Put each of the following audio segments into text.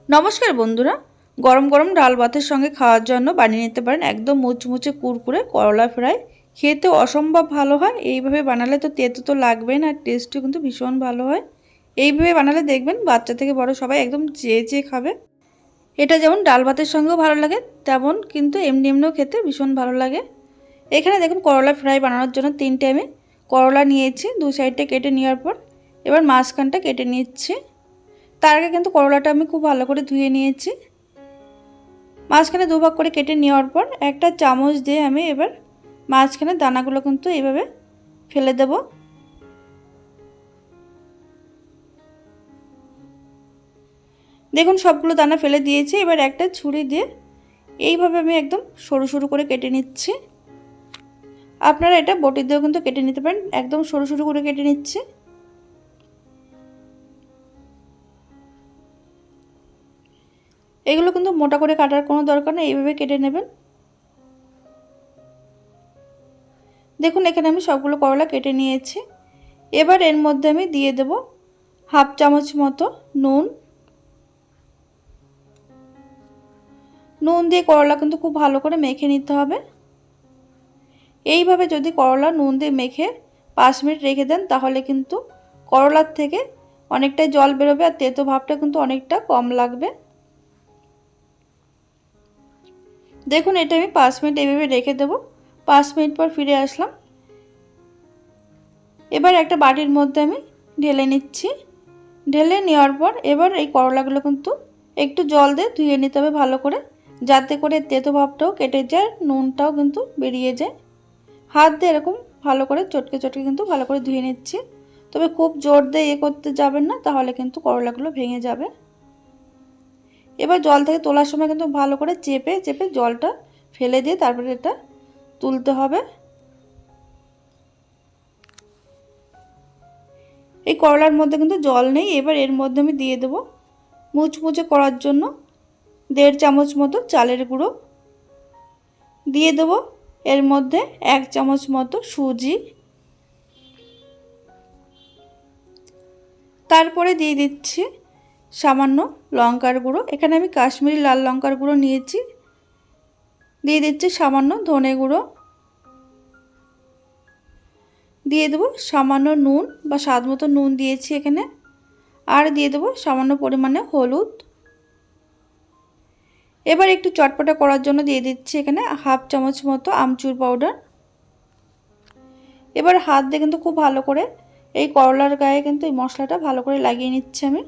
নমস্কার বন্ধুরা, গরম গরম ডাল ভাতের সঙ্গে খাওয়ার জন্য বানিয়ে নিতে পারেন একদম মুচমুচে কুরকুরে করলা ফ্রাই। খেতে অসম্ভব ভালো হয়। এইভাবে বানালে তো তেতো তো লাগবেই না, আর টেস্টও কিন্তু ভীষণ ভালো হয়। এইভাবে বানালে দেখবেন বাচ্চা থেকে বড় সবাই একদম চেয়ে চেয়ে খাবে। এটা যেমন ডাল ভাতের সঙ্গেও ভালো লাগে, তেমন কিন্তু এমনি এমনিও খেতে ভীষণ ভালো লাগে। এখানে দেখুন করলা ফ্রাই বানানোর জন্য 3টে আমি করলা নিয়েছি। দু সাইডটা কেটে নেওয়ার পর এবার মাঝখানটা কেটে নিচ্ছি। তার আগে কিন্তু করলাটা আমি খুব ভালো করে ধুয়ে নিয়েছি। মাঝখানে দুভাগ করে কেটে নেওয়ার পর একটা চামচ দিয়ে আমি এবার মাঝখানে দানাগুলো কিন্তু এইভাবে ফেলে দেব। দেখুন সবগুলো দানা ফেলে দিয়েছি। এবার একটা ছুরি দিয়ে এইভাবে আমি একদম সরু সরু করে কেটে নিচ্ছি। আপনারা এটা বটি দিয়েও কিন্তু কেটে নিতে পারেন। একদম সরু সরু করে কেটে নিচ্ছি। এগুলো কিন্তু মোটা করে কাটার কোনো দরকার নেই, এইভাবে কেটে নেবেন। দেখুন এখানে আমি সবগুলো করলা কেটে নিয়েছি। এবার এর মধ্যে আমি দিয়ে দেব হাফ চামচ মতো নুন। নুন দিয়ে করলা কিন্তু খুব ভালো করে মেখে নিতে হবে। এইভাবে যদি করলা নুন দিয়ে মেখে 5 মিনিট রেখে দেন তাহলে কিন্তু করলার থেকে অনেকটাই জল বেরোবে, আর তেতো ভাবটা কিন্তু অনেকটা কম লাগবে। দেখুন এটা আমি 5 মিনিট এইভাবে রেখে দেব। 5 মিনিট পর ফিরে আসলাম। এবার একটা বাটির মধ্যে আমি ঢেলে নিচ্ছি। ঢেলে নেওয়ার পর এবার এই করলাগুলো কিন্তু একটু জল দিয়ে ধুয়ে নিতে হবে ভালো করে, যাতে করে তেতো ভাবটাও কেটে যায়, নুনটাও কিন্তু বেরিয়ে যায়। হাত দিয়ে এরকম ভালো করে চটকে চটকে কিন্তু ভালো করে ধুয়ে নিচ্ছি। তবে খুব জোর দিয়ে করতে যাবেন না, তাহলে কিন্তু করলাগুলো ভেঙে যাবে। এবার জল থেকে তোলার সময় কিন্তু ভালো করে চেপে চেপে জলটা ফেলে দিয়ে তারপরে এটা তুলতে হবে। এই করলার মধ্যে কিন্তু জল নেই। এবার এর মধ্যে আমি দিয়ে দেবো মুচমুচে করার জন্য 1.5 চামচ মতো চালের গুঁড়ো, দিয়ে দেবো এর মধ্যে 1 চামচ মতো সুজি, তারপরে দিয়ে দিচ্ছি সামান্য লঙ্কার গুঁড়ো। এখানে আমি কাশ্মীরি লাল লঙ্কার গুঁড়ো নিয়েছি। দিয়ে দিচ্ছি সামান্য ধনে গুঁড়ো, দিয়ে দেবো সামান্য নুন বা স্বাদ মতো নুন দিয়েছি এখানে, আর দিয়ে দেবো সামান্য পরিমাণে হলুদ। এবার একটু চটপটা করার জন্য দিয়ে দিচ্ছি এখানে হাফ চামচ মতো আমচুর পাউডার। এবার হাত দিয়ে কিন্তু খুব ভালো করে এই করলার গায়ে কিন্তু এই মশলাটা ভালো করে লাগিয়ে নিচ্ছি আমি।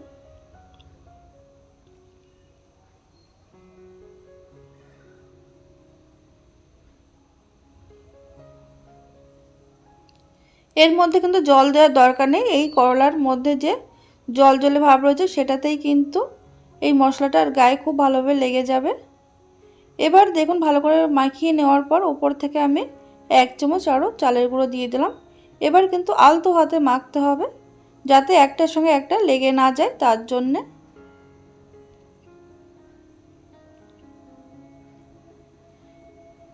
এর মধ্যে কিন্তু জল দেওয়ার দরকার নেই। এই করলার মধ্যে যে জল জলে ভাব রয়েছে সেটাতেই কিন্তু এই মশলাটার গায়ে খুব ভালোভাবে লেগে যাবে। এবার দেখুন ভালো করে মাখিয়ে নেওয়ার পর উপর থেকে আমি 1 চামচ আরও চালের গুঁড়ো দিয়ে দিলাম। এবার কিন্তু আলতো হাতে মাখতে হবে, যাতে একটার সঙ্গে একটা লেগে না যায়, তার জন্যে।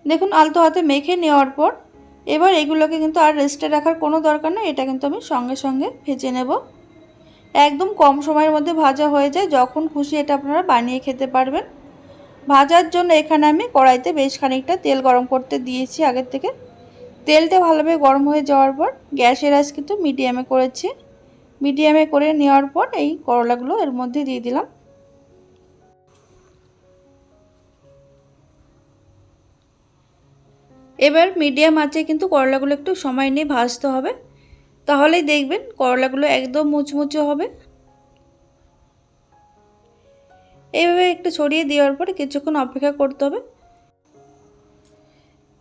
দেখুন আলতো হাতে মেখে নেওয়ার পর এবার এগুলোকে কিন্তু আর রেস্টে রাখার কোনো দরকার নেই। এটা কিন্তু আমি সঙ্গে সঙ্গে ভেজে নেব। একদম কম সময়ের মধ্যে ভাজা হয়ে যায়, যখন খুশি এটা আপনারা বানিয়ে খেতে পারবেন। ভাজার জন্য এখানে আমি কড়াইতে বেশ খানিকটা তেল গরম করতে দিয়েছি আগের থেকে। তেলটা ভালোভাবে গরম হয়ে যাওয়ার পর গ্যাসের আঁচ কিন্তু মিডিয়ামে করেছি। মিডিয়ামে করে নেওয়ার পর এই করলাগুলো এর মধ্যে দিয়ে দিলাম। এবার মিডিয়াম আঁচে কিন্তু করলাগুলো একটু সময় নিয়ে ভাজতে হবে, তাহলেই দেখবেন করলাগুলো একদম মুচমুচে হবে। এইভাবে একটু ছড়িয়ে দেওয়ার পরে কিছুক্ষণ অপেক্ষা করতে হবে।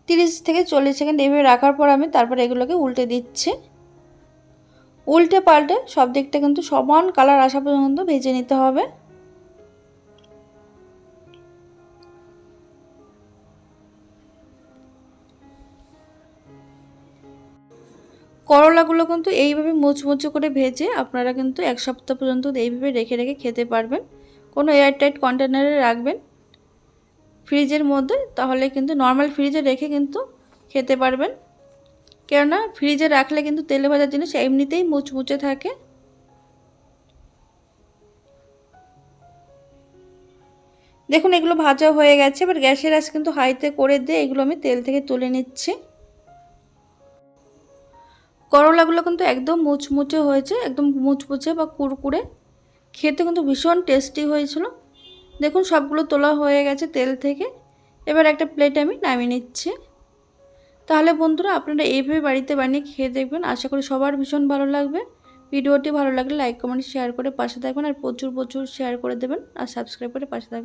30 থেকে 40 সেকেন্ড এইভাবে রাখার পর আমি তারপরে এগুলোকে উল্টে দিচ্ছি। উল্টে পাল্টে সব দিকটা কিন্তু সমান কালার আসা পর্যন্ত ভেজে নিতে হবে। করলাগুলো কিন্তু এইভাবে মুচমুচে করে ভেজে আপনারা কিন্তু 1 সপ্তাহ পর্যন্ত এইভাবে রেখে রেখে খেতে পারবেন। কোনো এয়ারটাইট কন্টেনারে রাখবেন ফ্রিজের মধ্যে, তাহলে কিন্তু নর্মাল ফ্রিজে রেখে কিন্তু খেতে পারবেন। কেননা ফ্রিজে রাখলে কিন্তু তেলে ভাজা জিনিস এমনিতেই মুচমুচে থাকে। দেখুন এগুলো ভাজা হয়ে গেছে। এবার গ্যাসের আঁচ কিন্তু হাইতে করে দিয়ে এগুলো আমি তেল থেকে তুলে নিচ্ছি। করলাগুলো কিন্তু একদম মুচমুচে হয়েছে, একদম মুচমুচে বা কুরকুরে, খেতে কিন্তু ভীষণ টেস্টি হয়েছিল। দেখুন সবগুলো তোলা হয়ে গেছে তেল থেকে। এবার একটা প্লেটে আমি নামিয়ে নিচ্ছি। তাহলে বন্ধুরা আপনারা এইভাবে বাড়িতে বানিয়ে খেয়ে দেখবেন, আশা করি সবার ভীষণ ভালো লাগবে। ভিডিওটি ভালো লাগলে লাইক কমেন্ট শেয়ার করে পাশে থাকবেন, আর প্রচুর শেয়ার করে দেবেন, আর সাবস্ক্রাইব করে পাশে থাকবেন।